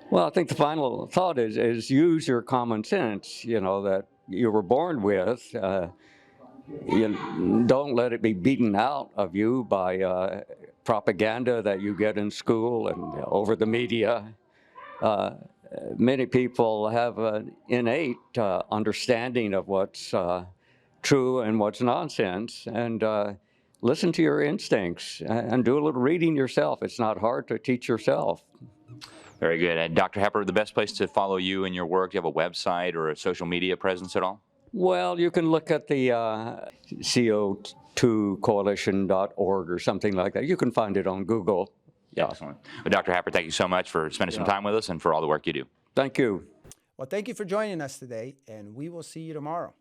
Well, I think the final thought is use your common sense, that you were born with. You don't let it be beaten out of you by propaganda that you get in school and over the media. Many people have an innate understanding of what's true and what's nonsense, and listen to your instincts and do a little reading yourself. It's not hard to teach yourself. Very good. And Dr. Hepper, the best place to follow you and your work, do you have a website or a social media presence at all? Well, you can look at the CO2coalition.org or something like that. You can find it on Google. Yeah. Excellent. Well, Dr. Happer, thank you so much for spending some time with us and for all the work you do. Thank you. Well, thank you for joining us today, and we will see you tomorrow.